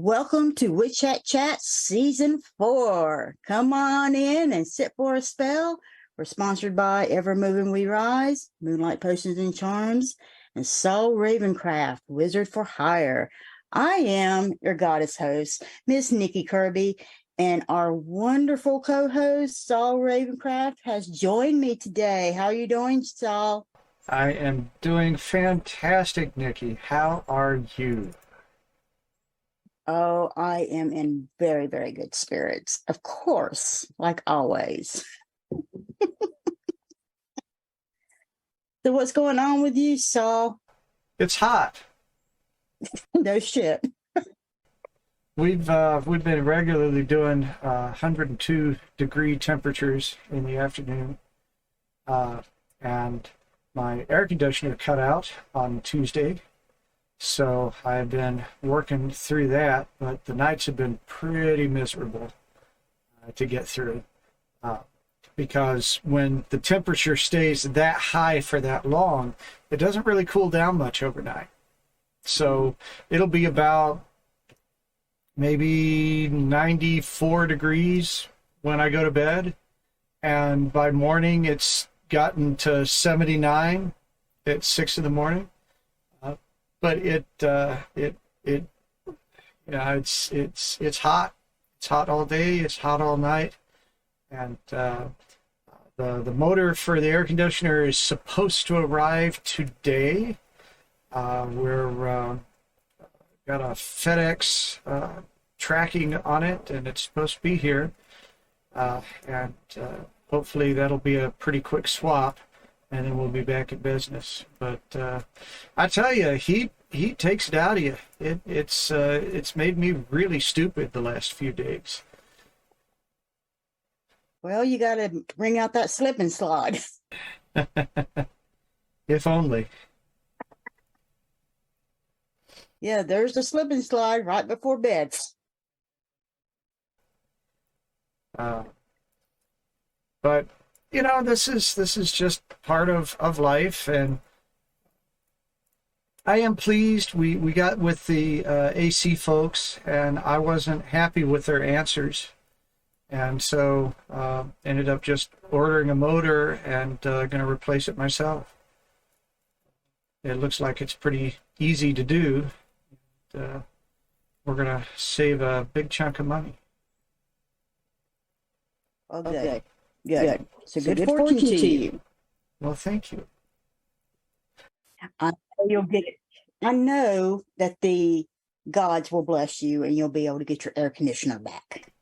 Welcome to Witch Chat Season 4. Come on in and sit for a spell. We're sponsored by Evermoving We Rise, Moonlight Potions and Charms, and Saul Ravencraft, Wizard for Hire. I am your goddess host, Miss Nikki Kirby, and our wonderful co-host, Saul Ravencraft, has joined me today. How are you doing, Saul? I am doing fantastic, Nikki. How are you? Oh, I am in very, very good spirits. Of course, like always. So what's going on with you, Saul? It's hot. No shit. We've been regularly doing 102-degree temperatures in the afternoon, and my air conditioner cut out on Tuesday. So I've been working through that, but the nights have been pretty miserable to get through because when the temperature stays that high for that long, it doesn't really cool down much overnight. So it'll be about maybe 94 degrees when I go to bed, and by morning it's gotten to 79 at 6 in the morning. But it's hot. It's hot all day. It's hot all night, and the motor for the air conditioner is supposed to arrive today. We're got a FedEx tracking on it, and it's supposed to be here, and hopefully that'll be a pretty quick swap, and then we'll be back in business. But I tell you, heat takes it out of you. It's made me really stupid the last few days. Well, you got to bring out that slip and slide. If only. Yeah, there's the slip and slide right before bed. But you know, this is just part of life, and I am pleased we got with the AC folks, and I wasn't happy with their answers, and so ended up just ordering a motor and going to replace it myself. It looks like it's pretty easy to do. We're going to save a big chunk of money. Okay. Good. So good fortune to you. Well, thank you. I know you'll get it. I know that the gods will bless you and you'll be able to get your air conditioner back.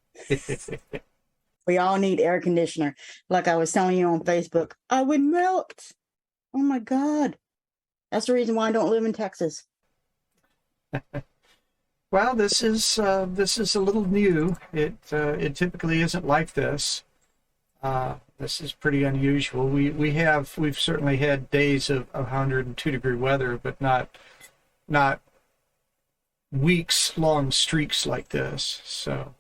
We all need air conditioner. Like I was telling you on Facebook, I would melt. Oh my God. That's the reason why I don't live in Texas. Well, this is a little new. It typically isn't like this. This is pretty unusual. We've certainly had days of 102-degree weather, but not weeks long streaks like this. So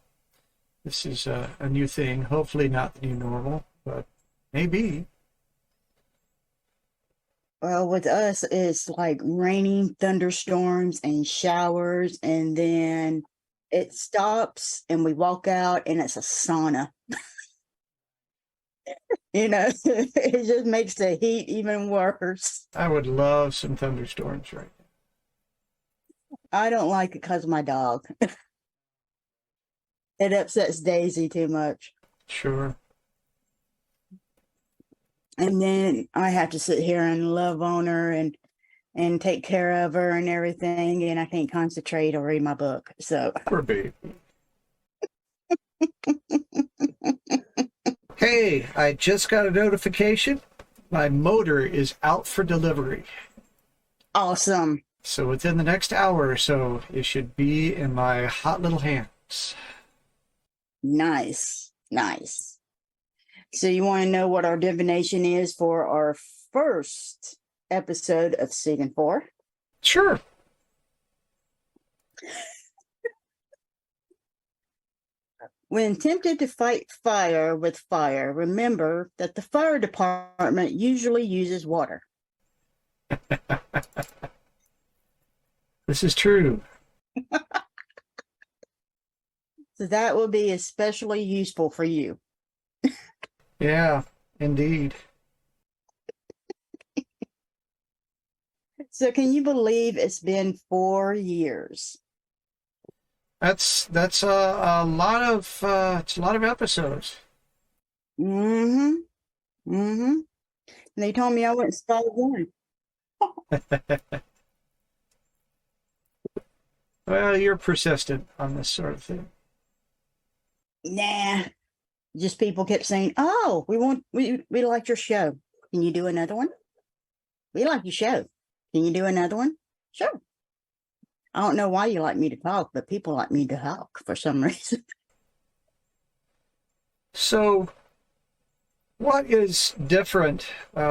this is a new thing. Hopefully not the new normal, but maybe. Well, with us, it's like raining, thunderstorms, and showers, and then it stops, and we walk out, and it's a sauna. You know, it just makes the heat even worse. I would love some thunderstorms right now. I don't like it because of my dog. It upsets Daisy too much. Sure. And then I have to sit here and love on her and take care of her and everything, and I can't concentrate or read my book. So Poor baby. Hey, I just got a notification. My motor is out for delivery. Awesome. So within the next hour or so, it should be in my hot little hands. Nice. So you want to know what our divination is for our first episode of Season 4? Sure. When tempted to fight fire with fire, remember that the fire department usually uses water. This is true. So that will be especially useful for you. Yeah, indeed. So can you believe it's been 4 years? That's a lot of it's a lot of episodes. Mm-hmm. Mm-hmm. And they told me I wouldn't start one. Well, you're persistent on this sort of thing. Nah. Just people kept saying, "Oh, we like your show. Can you do another one? We like your show. Can you do another one?" Sure. I don't know why you like me to talk, but people like me to talk for some reason. So, what is different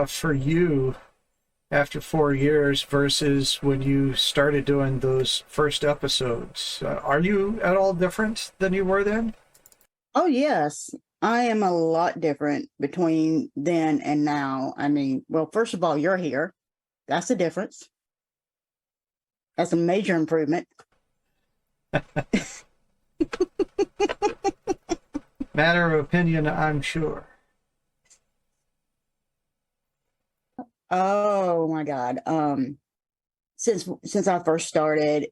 for you after 4 years versus when you started doing those first episodes? Are you at all different than you were then? Oh, yes. I am a lot different between then and now. I mean, well, first of all, you're here. That's a difference. That's a major improvement. Matter of opinion, I'm sure. Oh my God. Since I first started,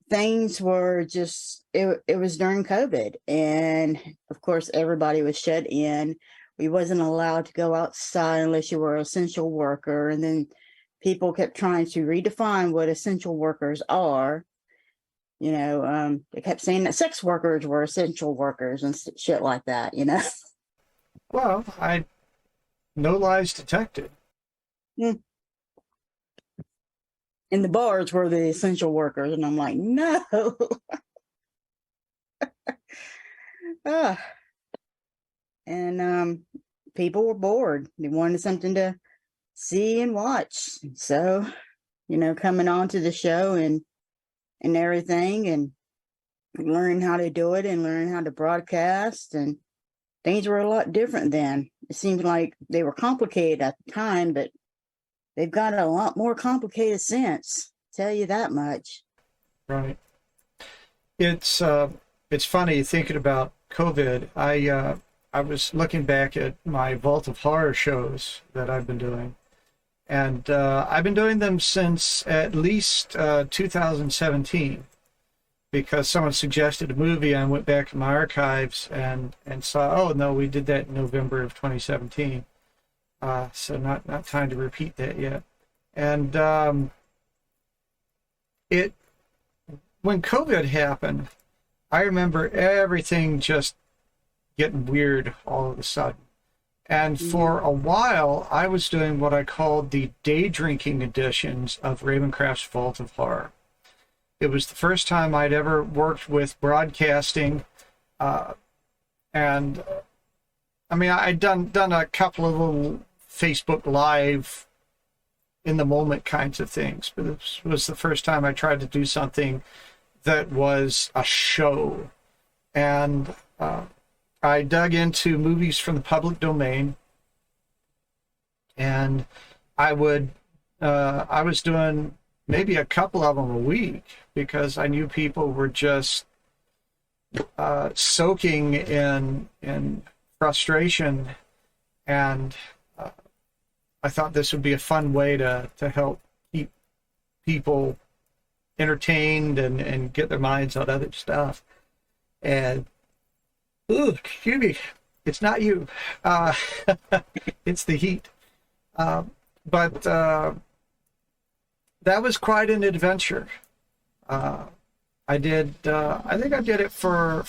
things were just it was during COVID, and of course everybody was shut in. We wasn't allowed to go outside unless you were an essential worker, and then people kept trying to redefine what essential workers are. They kept saying that sex workers were essential workers and shit like that. Well, no lies detected. And the bars were the essential workers, and I'm like, no. And people were bored. They wanted something to see and watch. So, coming on to the show and everything, and learning how to do it and learning how to broadcast, and things were a lot different then. It seemed like they were complicated at the time, but they've got a lot more complicated since. Tell you that much. Right. It's funny thinking about COVID. I was looking back at my Vault of Horror shows that I've been doing, and I've been doing them since at least 2017, because someone suggested a movie. I went back in my archives and saw, oh no, we did that in November of 2017. So not time to repeat that yet. And when COVID happened, I remember everything just getting weird all of a sudden. And for a while, I was doing what I called the day drinking editions of Ravencraft's Vault of Horror. It was the first time I'd ever worked with broadcasting, and I mean, I'd done a couple of little Facebook Live in the moment kinds of things, but this was the first time I tried to do something that was a show. And I dug into movies from the public domain, and I was doing maybe a couple of them a week, because I knew people were just soaking in frustration, and I thought this would be a fun way to help keep people entertained and get their minds on other stuff. And ooh, excuse me, it's not you. It's the heat. But that was quite an adventure. I think I did it for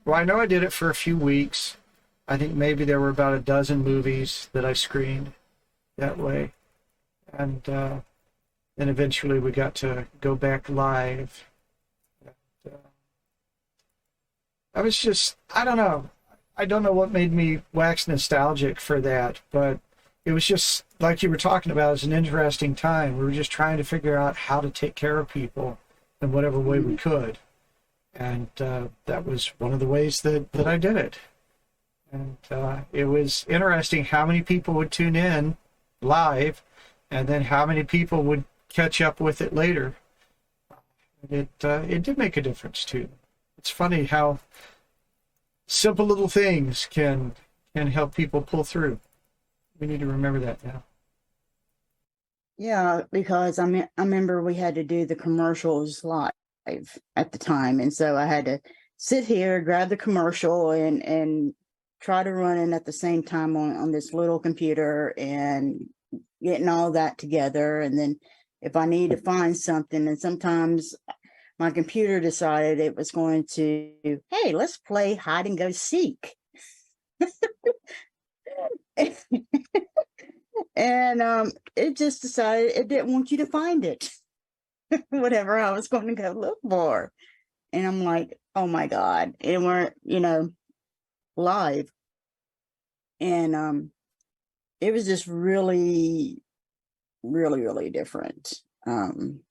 well, I know I did it for a few weeks. I think maybe there were about a dozen movies that I screened that way. And then eventually we got to go back live. I was just, I don't know what made me wax nostalgic for that, but it was just, like you were talking about, it was an interesting time. We were just trying to figure out how to take care of people in whatever way we could. And that was one of the ways that I did it. And it was interesting how many people would tune in live, and then how many people would catch up with it later. It did make a difference too. It's funny how simple little things can help people pull through. We need to remember that now. Yeah, because I remember we had to do the commercials live at the time, and so I had to sit here, grab the commercial, and try to run it at the same time on this little computer and getting all that together. And then if I need to find something, and sometimes my computer decided it was going to, hey, let's play hide and go seek. And it just decided it didn't want you to find it, whatever I was going to go look for. And I'm like, oh my God. And we're, live. And it was just really, really, really different. And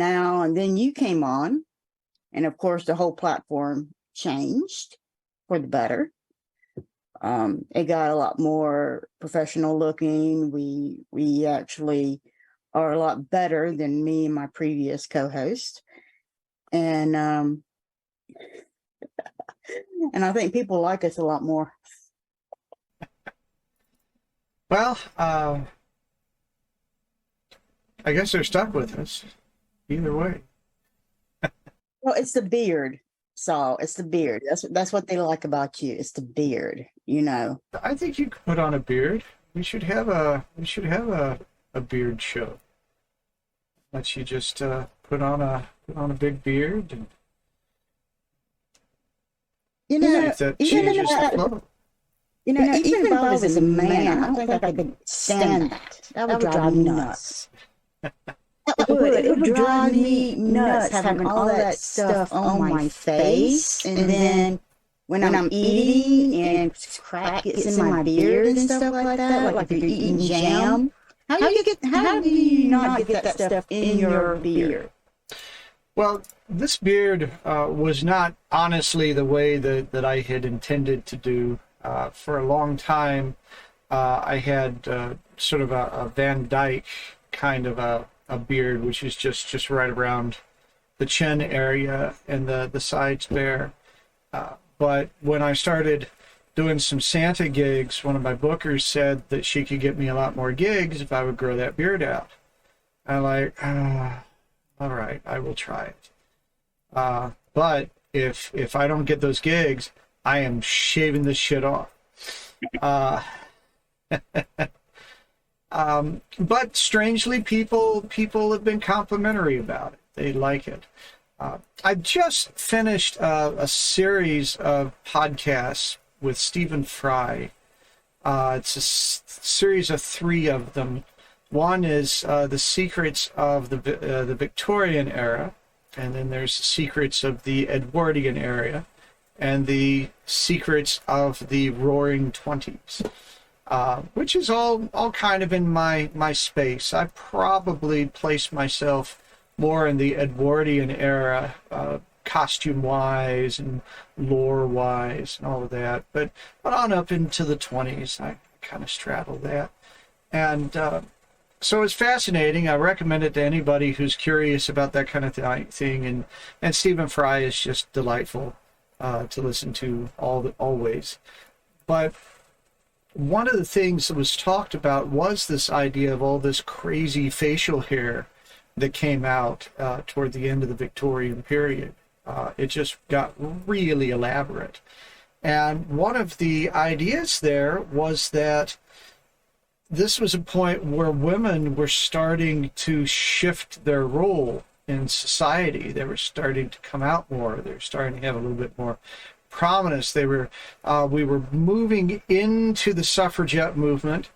then you came on, and of course the whole platform changed for the better. It got a lot more professional looking. We actually are a lot better than me and my previous co-host. And and I think people like us a lot more. Well, I guess they're stuck with us either way. Well, it's the beard, Saul. It's the beard. That's what they like about you. It's the beard, I think you could put on a beard. We should have a beard show. Let you just put on a big beard, and if that changes the flow. Even if I was a man, I don't think I could stand that. That would drive me nuts. It would drive me nuts having all that stuff on my face, and then when I'm eating and crap gets in my beard and stuff like that, like if you're eating jam. How do you not get that stuff in your beard? Well, this beard was not honestly the way that I had intended to do. For a long time, I had sort of a Van Dyke kind of a beard, which is just right around the chin area and the sides bare. But when I started doing some Santa gigs, one of my bookers said that she could get me a lot more gigs if I would grow that beard out. I'm like, all right, I will try it. But if I don't get those gigs, I am shaving this shit off. But strangely, people have been complimentary about it. They like it. I just finished a series of podcasts with Stephen Fry. It's a series of 3 of them. One is the secrets of the Victorian era, and then there's the secrets of the Edwardian era, and the secrets of the Roaring Twenties, which is all kind of in my space. I probably place myself more in the Edwardian era, costume-wise and lore-wise and all of that. But on up into the 20s, I kind of straddle that. And so it's fascinating. I recommend it to anybody who's curious about that kind of thing. And Stephen Fry is just delightful to listen to always. But one of the things that was talked about was this idea of all this crazy facial hair that came out toward the end of the Victorian period. It just got really elaborate. And one of the ideas there was that this was a point where women were starting to shift their role in society. They were starting to come out more. They were starting to have a little bit more prominence. We were moving into the suffragette movement,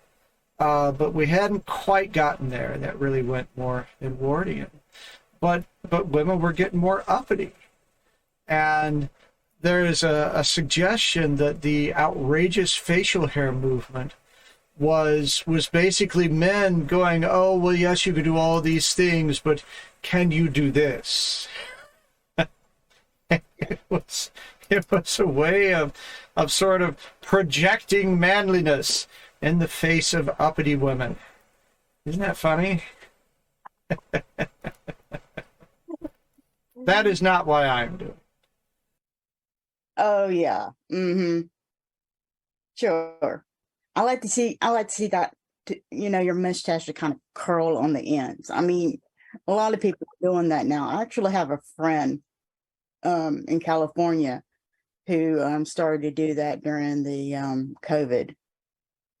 but we hadn't quite gotten there. That really went more Edwardian. But women were getting more uppity. And there is a suggestion that the outrageous facial hair movement was basically men going, oh, well, yes, you can do all these things, but can you do this? It was a way of sort of projecting manliness in the face of uppity women. Isn't that funny? That is not why I'm doing it. Oh yeah. Mm-hmm. Sure. I like to see that, your mustache to kind of curl on the ends. I mean, a lot of people are doing that now. I actually have a friend in California who started to do that during the COVID,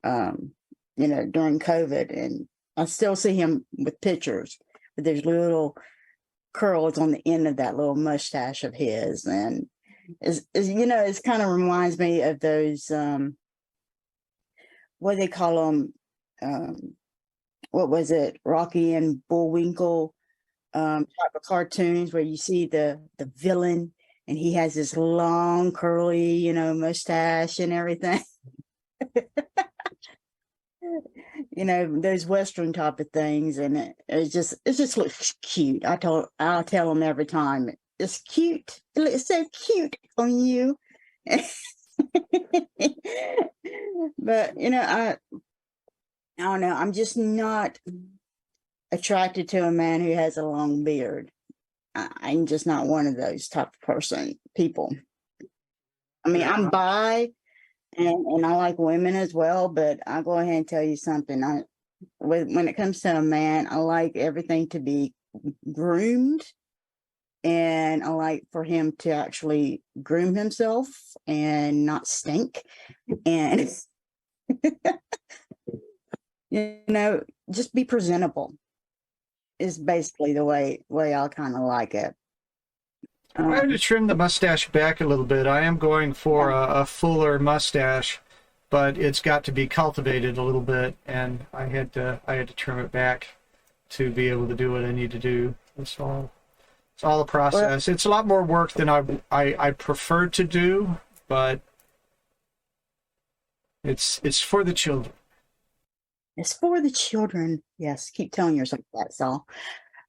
during COVID. And I still see him with pictures, but there's little curls on the end of that little mustache of his. And it's kind of reminds me of those, what do they call them? What was it? Rocky and Bullwinkle type of cartoons where you see the villain and he has this long curly, mustache and everything. Those Western type of things, and it just looks cute. I'll tell them every time, it's cute. It looks so cute on you. But I don't know. I'm just not attracted to a man who has a long beard. I'm just not one of those type of people. I mean, I'm bi, and I like women as well, but I'll go ahead and tell you something. When it comes to a man, I like everything to be groomed, and I like for him to actually groom himself and not stink, and just be presentable is basically the way I kind of like it. I had to trim the mustache back a little bit. I am going for a fuller mustache, but it's got to be cultivated a little bit, and I had to trim it back to be able to do what I need to do. It's all a process. It's a lot more work than I prefer to do, but it's for the children. It's for the children. Yes, keep telling yourself that, Saul.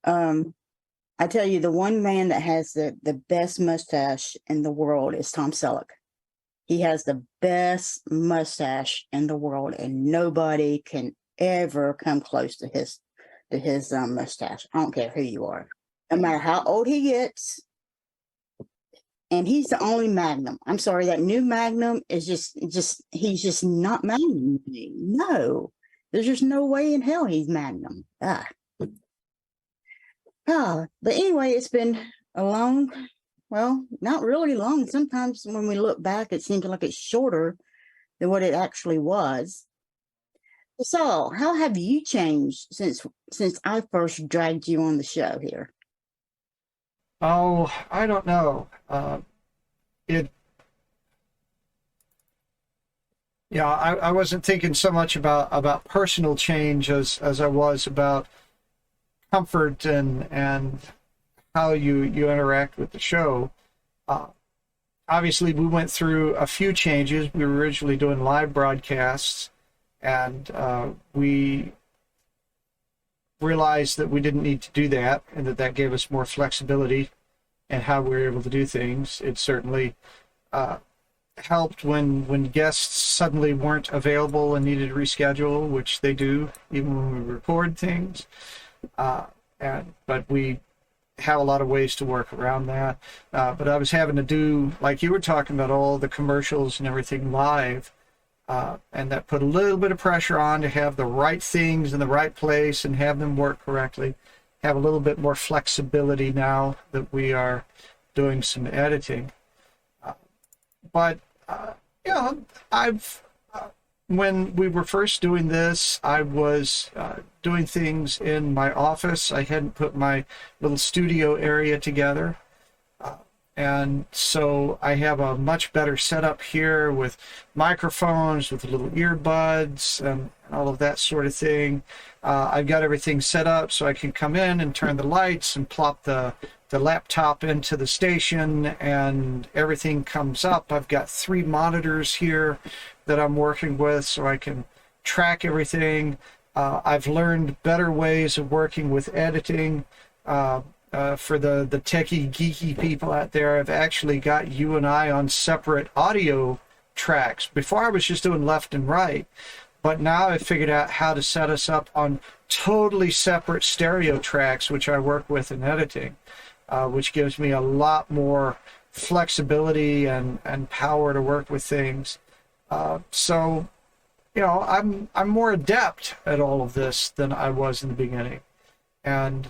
I tell you, the one man that has the best mustache in the world is Tom Selleck. He has the best mustache in the world, and nobody can ever come close to his mustache. I don't care who you are, no matter how old he gets. And he's the only Magnum. I'm sorry, that new Magnum is he's just not Magnum to me. No, there's just no way in hell he's Magnum. But anyway, it's been a long, well, not really long. Sometimes when we look back, it seems like it's shorter than what it actually was. So, how have you changed since I first dragged you on the show here? Oh, I don't know. I wasn't thinking so much about personal change as I was about comfort and how you interact with the show. Obviously, we went through a few changes. We were originally doing live broadcasts, and we realized that we didn't need to do that, and that gave us more flexibility in how we were able to do things. It certainly helped when guests suddenly weren't available and needed to reschedule, which they do even when we record things. But we have a lot of ways to work around that. But I was having to do, like you were talking about, all the commercials and everything live, and that put a little bit of pressure on to have the right things in the right place and have them work correctly. Have a little bit more flexibility now that we are doing some editing. When we were first doing this, I was doing things in my office. I hadn't put my little studio area together. And so I have a much better setup here with microphones, with little earbuds, and all of that sort of thing. I've got everything set up so I can come in and turn the lights and plop the laptop into the station, and everything comes up. I've got 3 monitors here that I'm working with so I can track everything. I've learned better ways of working with editing. For the techie, geeky people out there, I've actually got you and I on separate audio tracks. Before I was just doing left and right, but now I've figured out how to set us up on totally separate stereo tracks, which I work with in editing, which gives me a lot more flexibility and power to work with things. So, you know, I'm more adept at all of this than I was in the beginning, and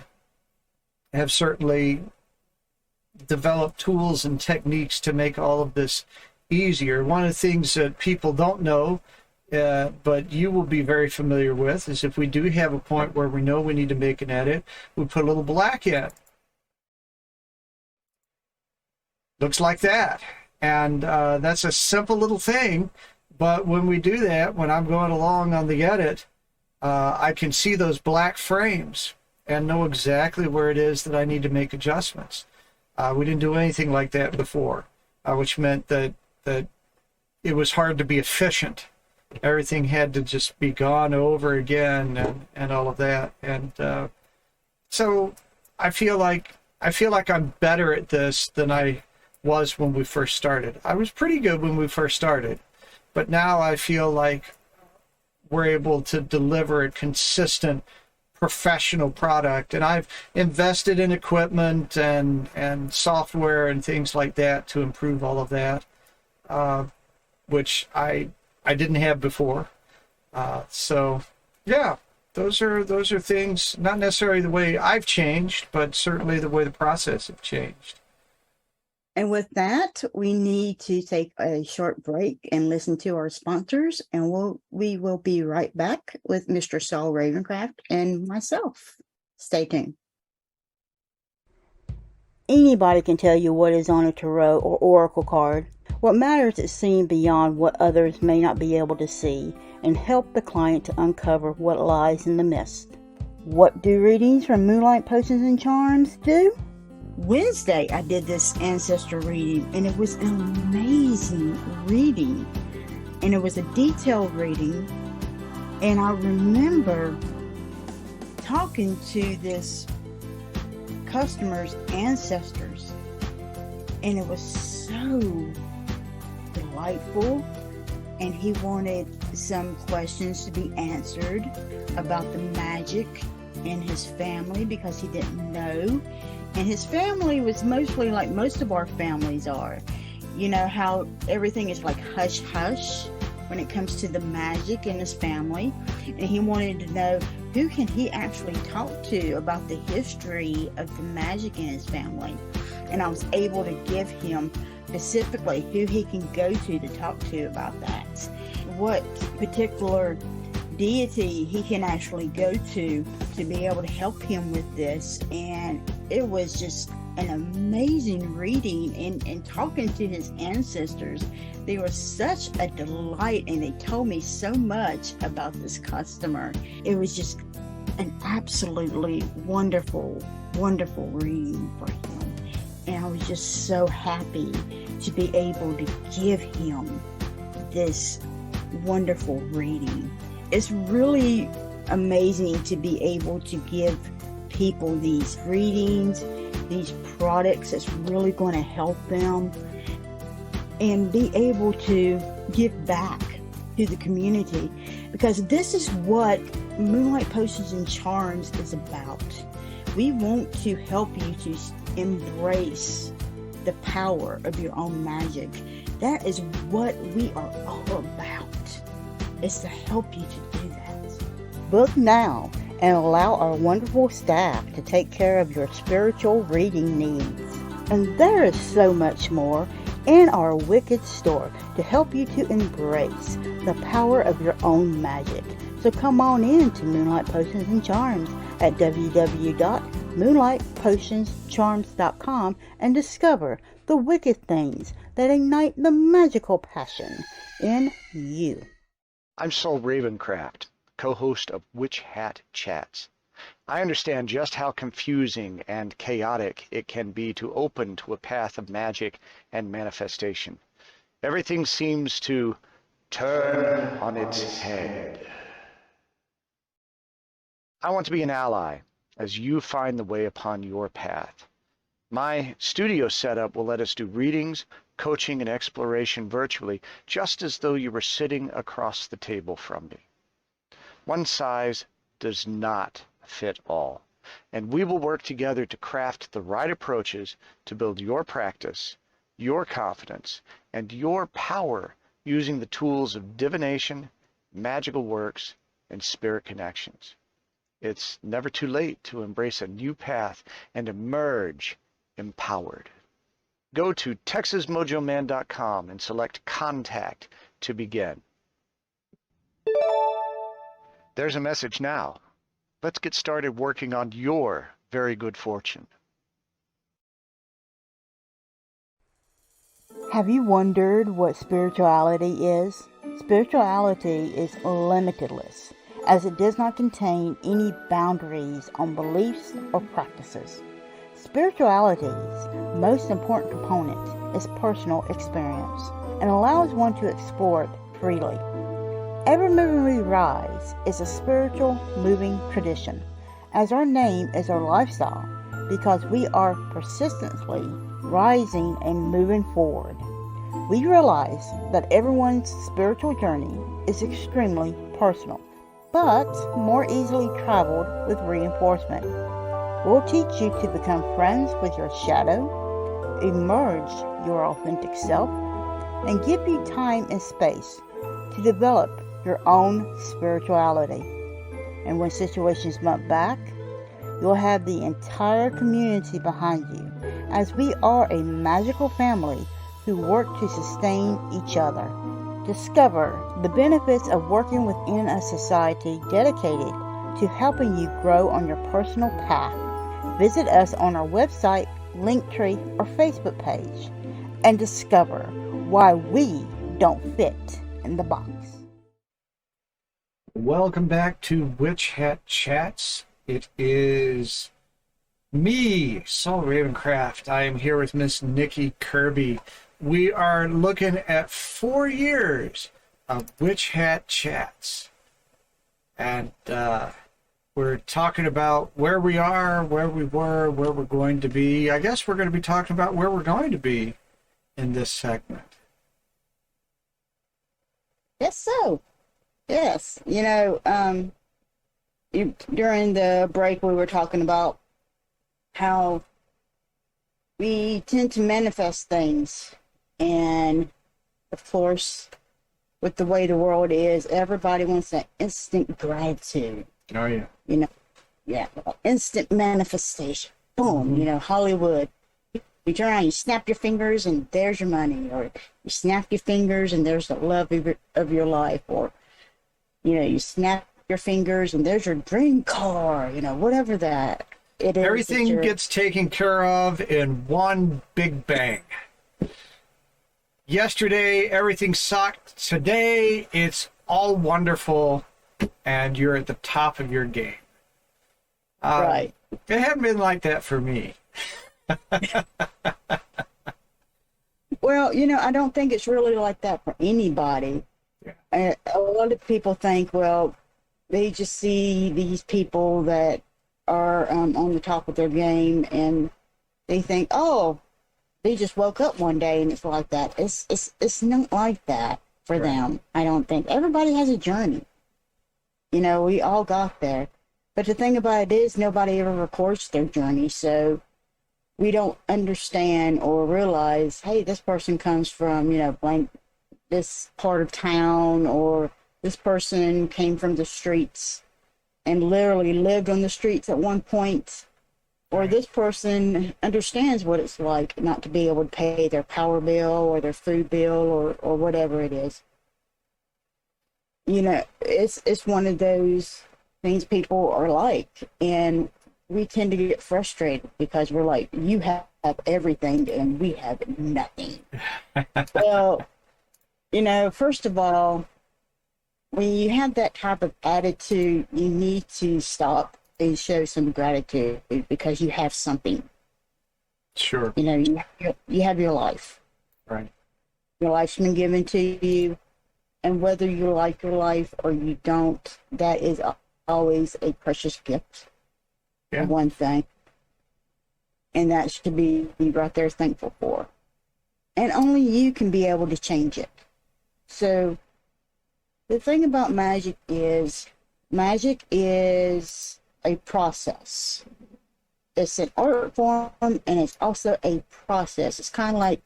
have certainly developed tools and techniques to make all of this easier. One of the things that people don't know, but you will be very familiar with, is if we do have a point where we know we need to make an edit, we put a little black in. Looks like that. And that's a simple little thing, but when we do that, when I'm going along on the edit, I can see those black frames and know exactly where it is that I need to make adjustments. We didn't do anything like that before, which meant that it was hard to be efficient. Everything had to just be gone over again and all of that. And so I feel like I'm better at this than I was when we first started. I was pretty good when we first started, but now I feel like we're able to deliver a consistent professional product, and I've invested in equipment and software and things like that to improve all of that, which I didn't have before. So yeah, those are things, not necessarily the way I've changed, but certainly the way the process has changed. And with that, we need to take a short break and listen to our sponsors, and we will be right back with Mr. Saul Ravencraft and myself. Stay tuned. Anybody can tell you what is on a tarot or oracle card. What matters is seeing beyond what others may not be able to see and help the client to uncover what lies in the mist. What do readings from Moonlight Potions and Charms do? Wednesday, I did this ancestor reading, and it was an amazing reading, and it was a detailed reading. And I remember talking to this customer's ancestors, and it was so delightful, and he wanted some questions to be answered about the magic in his family because he didn't know. And his family was mostly like most of our families are. You know how everything is like hush hush when it comes to the magic in his family. And he wanted to know who can he actually talk to about the history of the magic in his family. And I was able to give him specifically who he can go to talk to about that. What particular deity he can actually go to be able to help him with this. And it was just an amazing reading, and talking to his ancestors, they were such a delight, and they told me so much about this customer. It was just an absolutely wonderful reading for him, and I was just so happy to be able to give him this wonderful reading. It's really amazing to be able to give people these readings, these products that's really going to help them, and be able to give back to the community, because this is what Moonlight Potions and Charms is about. We want to help you to embrace the power of your own magic. That is what we are all about. It's to help you to do that. Book now and allow our wonderful staff to take care of your spiritual reading needs. And there is so much more in our Wicked store to help you to embrace the power of your own magic. So come on in to Moonlight Potions and Charms at www.moonlightpotionscharms.com and discover the wicked things that ignite the magical passion in you. I'm Saul Ravencraft, co-host of Witch Hat Chats. I understand just how confusing and chaotic it can be to open to a path of magic and manifestation. Everything seems to turn on its head. I want to be an ally as you find the way upon your path. My studio setup will let us do readings, coaching, and exploration virtually, just as though you were sitting across the table from me. One size does not fit all, and we will work together to craft the right approaches to build your practice, your confidence, and your power using the tools of divination, magical works, and spirit connections. It's never too late to embrace a new path and emerge empowered. Go to TexasMojoMan.com and select Contact to begin. There's a message now. Let's get started working on your very good fortune. Have you wondered what spirituality is? Spirituality is limitless, as it does not contain any boundaries on beliefs or practices. Spirituality's most important component is personal experience and allows one to explore it freely. Evermoving We Rise is a spiritual moving tradition, as our name is our lifestyle, because we are persistently rising and moving forward. We realize that everyone's spiritual journey is extremely personal, but more easily traveled with reinforcement. We'll teach you to become friends with your shadow, emerge your authentic self, and give you time and space to develop your own spirituality. And when situations bump back, you'll have the entire community behind you, as we are a magical family who work to sustain each other. Discover the benefits of working within a society dedicated to helping you grow on your personal path. Visit us on our website, Linktree, or Facebook page and discover why we don't fit in the box. Welcome back to Witch Hat Chats. It is me, Saul Ravencraft. I am here with Miss Nikki Kirby. We are looking at 4 years of Witch Hat Chats. And we're talking about where we are, where we were, where we're going to be. I guess we're going to be talking about where we're going to be in this segment. Yes, so. Yes. During the break, we were talking about how we tend to manifest things. And, of course, with the way the world is, everybody wants that instant gratitude. Oh, yeah. Instant manifestation. Boom, Hollywood. You turn around, you snap your fingers, and there's your money. Or you snap your fingers, and there's the love of your life. Or, you snap your fingers, and there's your dream car. Whatever that it is. Everything gets taken care of in one big bang. Yesterday, everything sucked. Today, it's all wonderful, and you're at the top of your game. Right. It hadn't been like that for me. Well, I don't think it's really like that for anybody. Yeah. A lot of people think, well, they just see these people that are on the top of their game, and they think, oh, they just woke up one day and it's like that. It's not like that for them. I don't think. Everybody has a journey. We all got there. But the thing about it is, nobody ever records their journey, so we don't understand or realize, hey, this person comes from, blank this part of town, or this person came from the streets and literally lived on the streets at one point, or this person understands what it's like not to be able to pay their power bill or their food bill or whatever it is. It's one of those things people are like, and we tend to get frustrated because we're like, you have everything and we have nothing. Well, first of all, when you have that type of attitude, you need to stop and show some gratitude because you have something. Sure. You have your life. Right. Your life's been given to you, and whether you like your life or you don't, that is always a precious gift. Yeah. One thing. And that should be right there thankful for. And only you can be able to change it. So, the thing about magic is a process. It's an art form, and it's also a process. It's kind of like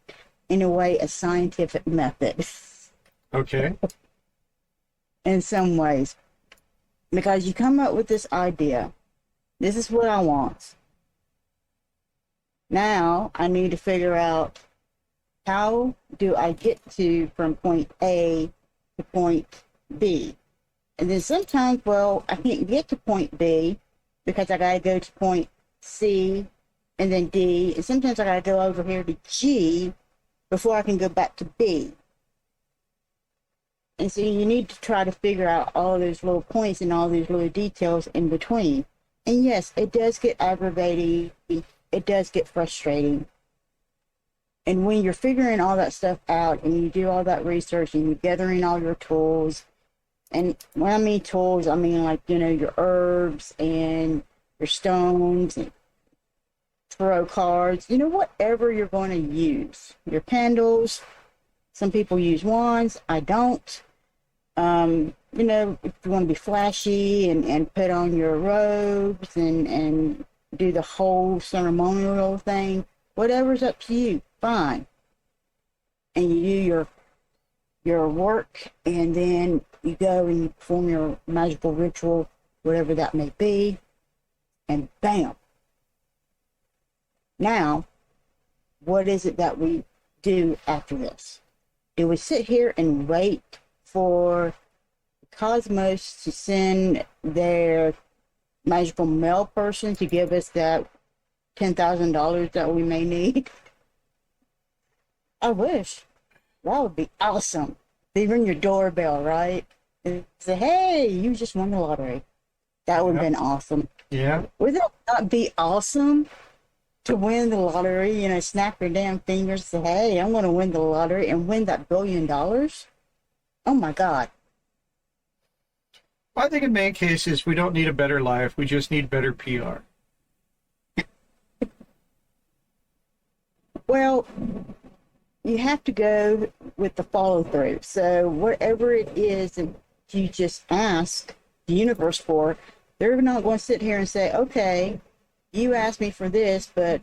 in a way, a scientific method. Okay. In some ways. Because you come up with this idea. This is what I want. Now I need to figure out, how do I get to from point A to point B? And then sometimes, well, I can't get to point B because I got to go to point C and then D. And sometimes I got to go over here to G before I can go back to B. And so you need to try to figure out all those little points and all these little details in between. And yes, it does get aggravating. It does get frustrating. And when you're figuring all that stuff out and you do all that research and you're gathering all your tools, and when I mean tools, I mean like, your herbs and your stones and tarot cards, whatever you're going to use. Your candles. Some people use wands. I don't. If you want to be flashy and put on your robes and do the whole ceremonial thing, whatever's up to you, fine. And you do your work, and then you go and you perform your magical ritual, whatever that may be, and bam. Now, what is it that we do after this? Do we sit here and wait for the cosmos to send their magical mail person to give us that $10,000 that we may need? I wish. That would be awesome. They ring your doorbell, right? And say, hey, you just won the lottery. That would have been awesome. Yeah. Would that not be awesome? To win the lottery, snap your damn fingers and say, hey, I'm going to win the lottery and win that $1 billion. Oh my God. I think in many cases, we don't need a better life. We just need better PR. Well, you have to go with the follow through. So whatever it is that you just ask the universe for, they're not going to sit here and say, okay, you asked me for this, but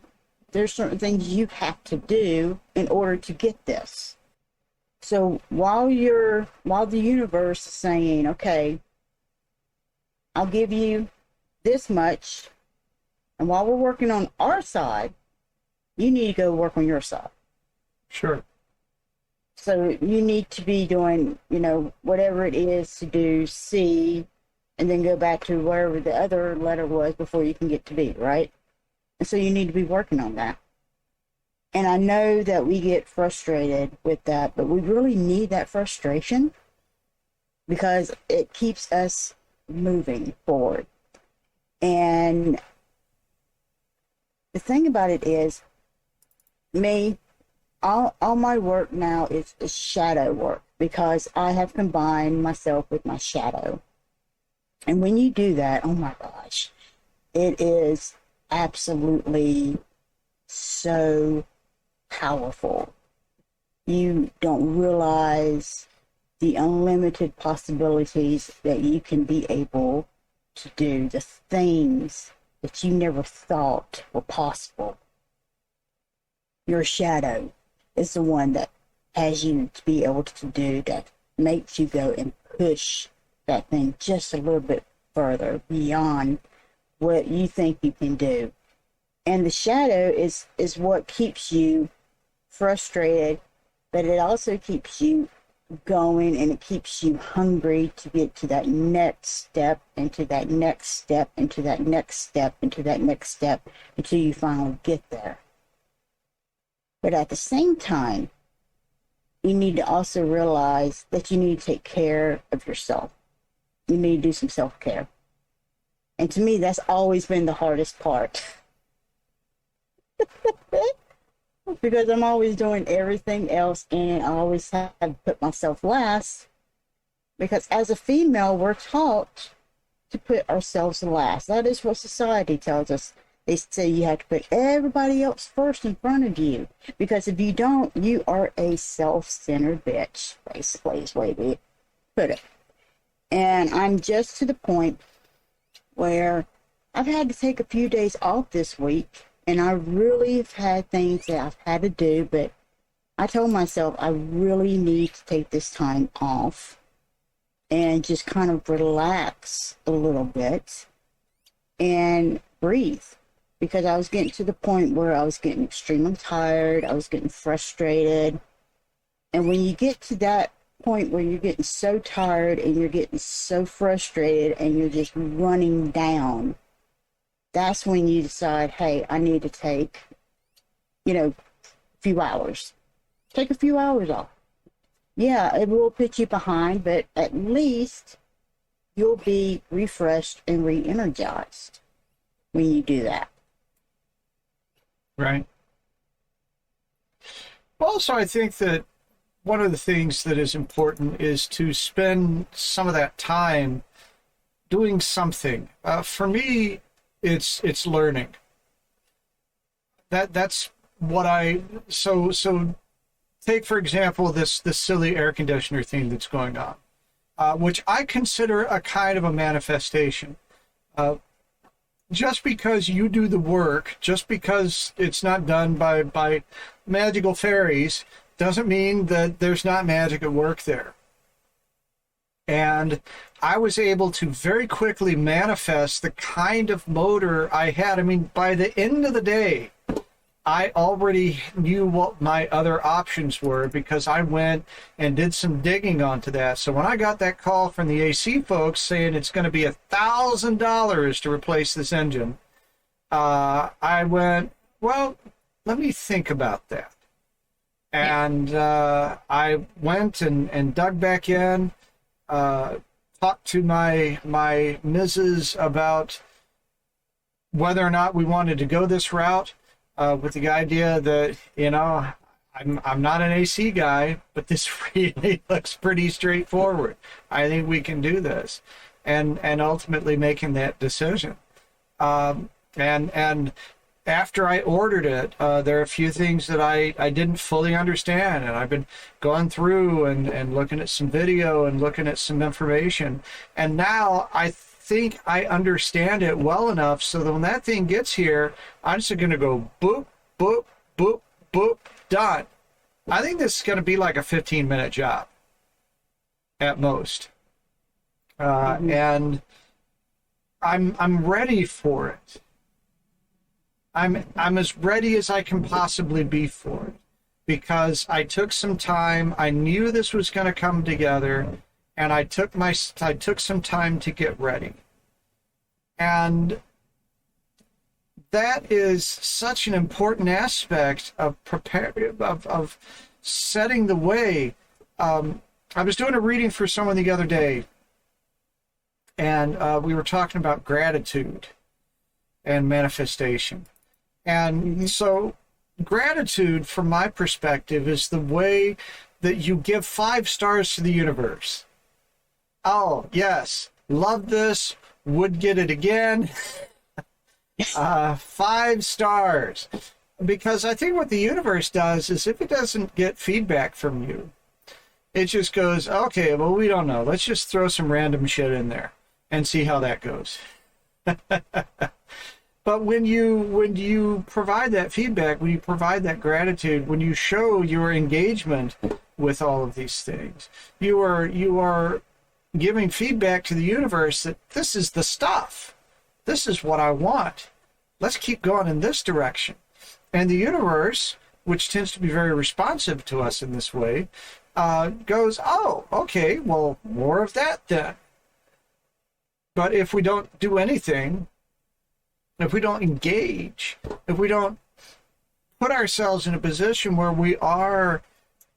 there's certain things you have to do in order to get this. So while the universe is saying, okay, I'll give you this much, and while we're working on our side, you need to go work on your side. Sure. So you need to be doing, whatever it is to do C, and then go back to wherever the other letter was before you can get to B, right? And so you need to be working on that. And I know that we get frustrated with that, but we really need that frustration because it keeps us moving forward. And the thing about it is, all my work now is shadow work because I have combined myself with my shadow. And when you do that, oh my gosh, it is absolutely so powerful. You don't realize the unlimited possibilities that you can be able to do, the things that you never thought were possible. Your shadow is the one that has you to be able to do that, makes you go and push that thing just a little bit further beyond what you think you can do. And the shadow is what keeps you frustrated, but it also keeps you going, and it keeps you hungry to get to that next step, into that next step, into that next step, into that next step, until you finally get there. But at the same time, you need to also realize that you need to take care of yourself. You need to do some self-care. And to me, that's always been the hardest part. Because I'm always doing everything else, and I always have to put myself last. Because as a female, we're taught to put ourselves last. That is what society tells us. They say you have to put everybody else first in front of you. Because if you don't, you are a self-centered bitch. Basically, is the way we put it. And I'm just to the point where I've had to take a few days off this week. And I really have had things that I've had to do. But I told myself I really need to take this time off and just kind of relax a little bit and breathe, because I was getting to the point where I was getting extremely tired. I was getting frustrated. And when you get to that point where you're getting so tired and you're getting so frustrated and you're just running down, that's when you decide, hey, I need to take, a few hours. Take a few hours off. Yeah, it will put you behind, but at least you'll be refreshed and re-energized when you do that. Right. Also, I think that one of the things that is important is to spend some of that time doing something. For me, it's learning. That's what so take, for example, this silly air conditioner thing that's going on, which I consider a kind of a manifestation. Just because you do the work, just because it's not done by magical fairies, doesn't mean that there's not magic at work there. And I was able to very quickly manifest the kind of motor I had. I mean, by the end of the day, I already knew what my other options were, because I went and did some digging onto that. So when I got that call from the AC folks saying it's going to be $1,000 to replace this engine, I went, well, let me think about that. And I went and dug back in, talked to my missus about whether or not we wanted to go this route. With the idea that, I'm not an AC guy, but this really looks pretty straightforward. I think we can do this, and ultimately making that decision. And after I ordered it, there are a few things that I didn't fully understand, and I've been going through and looking at some video and looking at some information, and now I think I understand it well enough so that when that thing gets here, I'm just going to go boop, boop, boop, boop, done. I think this is going to be like a 15-minute job at most. And I'm ready for it. I'm as ready as I can possibly be for it, because I took some time. I knew this was going to come together, and I took some time to get ready. And that is such an important aspect of of setting the way. I was doing a reading for someone the other day, and we were talking about gratitude and manifestation. And so gratitude, from my perspective, is the way that you give 5 stars to the universe. Oh, yes, love this, would get it again. 5 stars. Because I think what the universe does is, if it doesn't get feedback from you, it just goes, okay, well, we don't know. Let's just throw some random shit in there and see how that goes. But when you provide that feedback, when you provide that gratitude, when you show your engagement with all of these things, you are giving feedback to the universe that this is the stuff. This is what I want. Let's keep going in this direction. And the universe, which tends to be very responsive to us in this way, goes, oh, okay, well, more of that then. But if we don't do anything, if we don't engage, if we don't put ourselves in a position where we are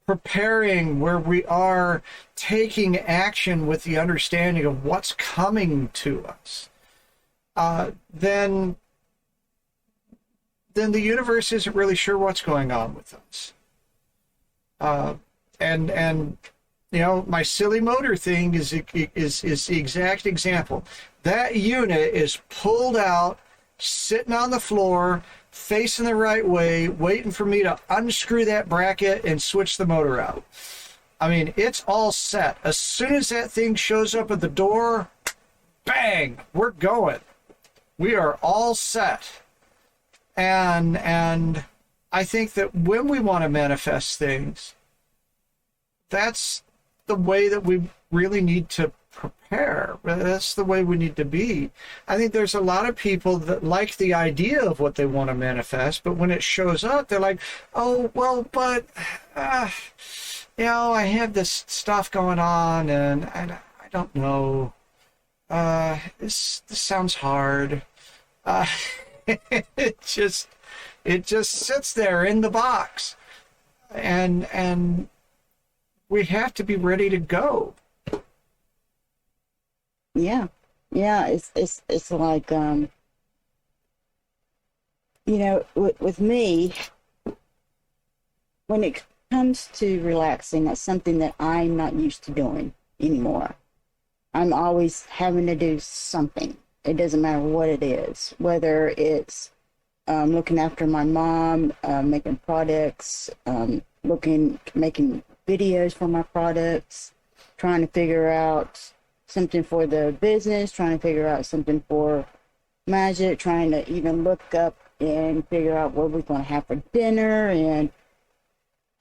preparing, where we are taking action with the understanding of what's coming to us, then the universe isn't really sure what's going on with us. And my silly motor thing is the exact example. That unit is pulled out, sitting on the floor, facing the right way, waiting for me to unscrew that bracket and switch the motor out. I mean, it's all set. As soon as that thing shows up at the door, bang, we're going. We are all set. And I think that when we want to manifest things, that's the way that we really need to prepare. That's the way we need to be. I think there's a lot of people that like the idea of what they want to manifest, but when it shows up, they're like, oh, well, but, I have this stuff going on, and I don't know. This sounds hard. It just sits there in the box, and we have to be ready to go. Yeah. It's like, with me, when it comes to relaxing, that's something that I'm not used to doing anymore. I'm always having to do something. It doesn't matter what it is, whether it's looking after my mom, making products, making videos for my products, trying to figure out something for the business, trying to figure out something for magic, trying to even look up and figure out what we're going to have for dinner. And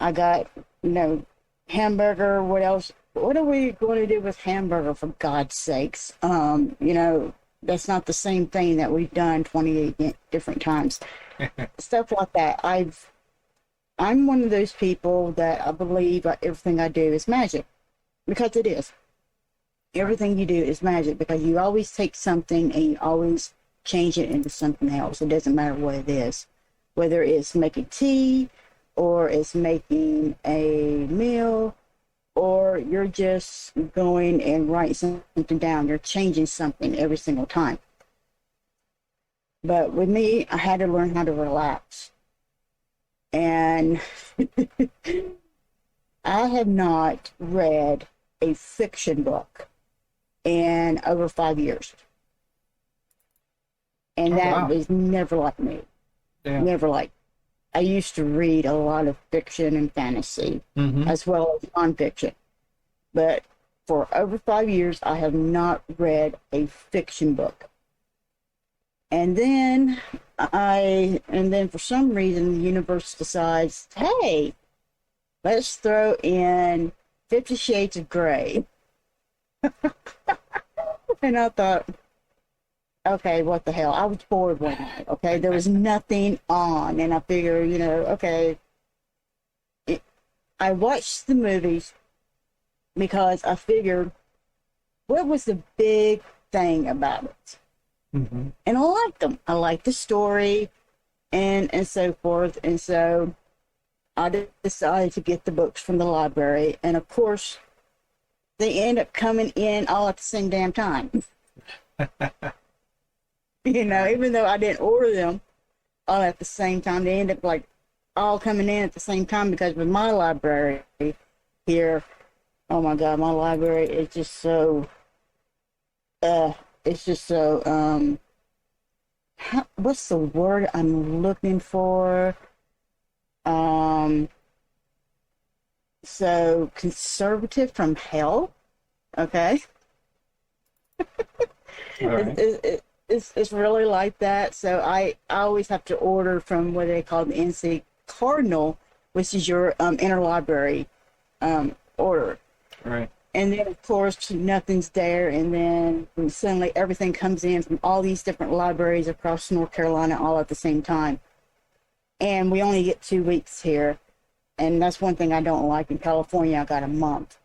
I got, hamburger. What else? What are we going to do with hamburger, for God's sakes? That's not the same thing that we've done 28 different times. Stuff like that. I'm one of those people that I believe everything I do is magic, because it is. Everything you do is magic, because you always take something and you always change it into something else. It doesn't matter what it is, whether it's making tea or it's making a meal, or you're just going and writing something down. You're changing something every single time. But with me, I had to learn how to relax. And I have not read a fiction book in over 5 years. And that was never like me. Yeah. Never like. I used to read a lot of fiction and fantasy, as well as nonfiction. But for over 5 years, I have not read a fiction book. And then for some reason, the universe decides, hey, let's throw in 50 Shades of Grey. And I thought, okay, what the hell? I was bored one night, okay? There was nothing on, and I figured, okay. I watched the movies because I figured, what was the big thing about it? And I liked them. I liked the story and so forth. And so I decided to get the books from the library. And of course, they end up coming in all at the same damn time. Even though I didn't order them all at the same time, they end up like all coming in at the same time, because with my library here, oh my God, my library is just so, what's the word I'm looking for? So conservative from hell, okay? All right. It's really like that. So I always have to order from what they call the NC Cardinal, which is your interlibrary order. Right. And then, of course, nothing's there. And then suddenly everything comes in from all these different libraries across North Carolina all at the same time. And we only get 2 weeks here. And that's one thing I don't like. In California, I got a month.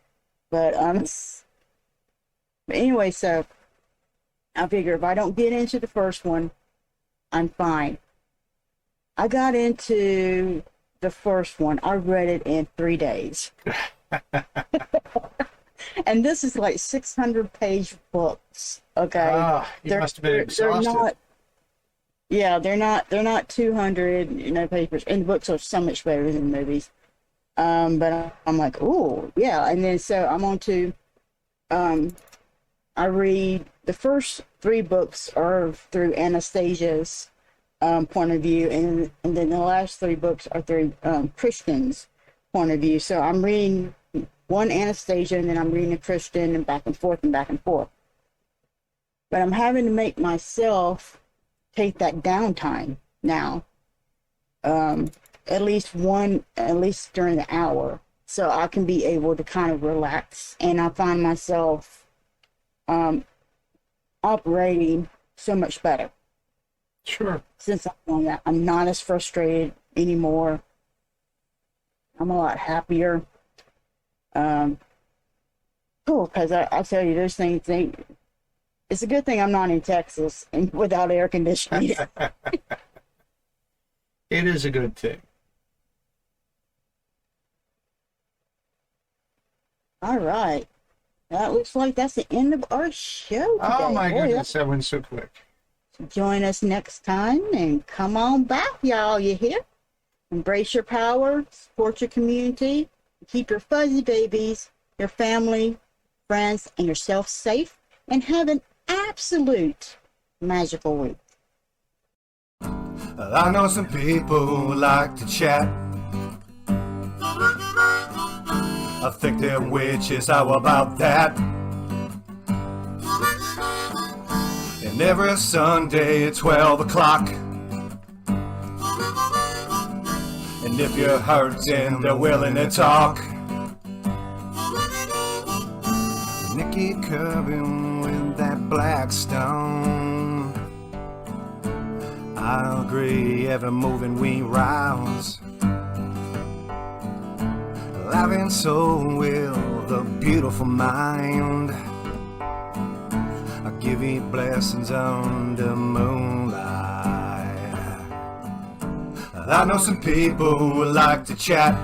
But anyway, so I figure if I don't get into the first one, I'm fine. I got into the first one. I read it in 3 days. And this is like 600-page books. Okay. You must have been exhausted. They're not 200, papers. And the books are so much better than the movies. But I'm like, ooh, yeah. And then so I'm on to, I read the first 3 books are through Anastasia's point of view, and then the last 3 books are through Christian's point of view. So I'm reading one Anastasia, and then I'm reading a Christian, and back and forth and back and forth. But I'm having to make myself take that downtime now. at least during the hour, so I can be able to kind of relax. And I find myself operating so much better. Sure. Since I'm doing that, I'm not as frustrated anymore. I'm a lot happier. Cool, because I tell you, those things, it's a good thing I'm not in Texas and without air conditioning. It is a good thing. All right. That looks like that's the end of our show today. Oh my goodness, that went so quick. Join us next time and come on back, y'all. You hear? Embrace your power, support your community, keep your fuzzy babies, your family, friends, and yourself safe, and have an absolute magical week. I know some people who like to chat. I think they're witches, how about that? And every Sunday at 12 o'clock. And if you're hurting, they're willing to talk. Nikki, Kirby with that black stone. I agree, Evermoving We Rise. Life and soul will the beautiful mind. I give you blessings under moonlight. I know some people who like to chat.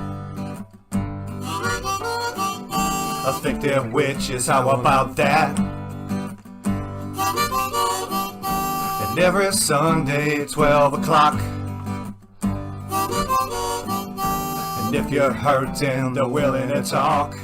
I think they're witches, how about that? And every Sunday at 12 o'clock. And if you're hurting, they're willing to talk.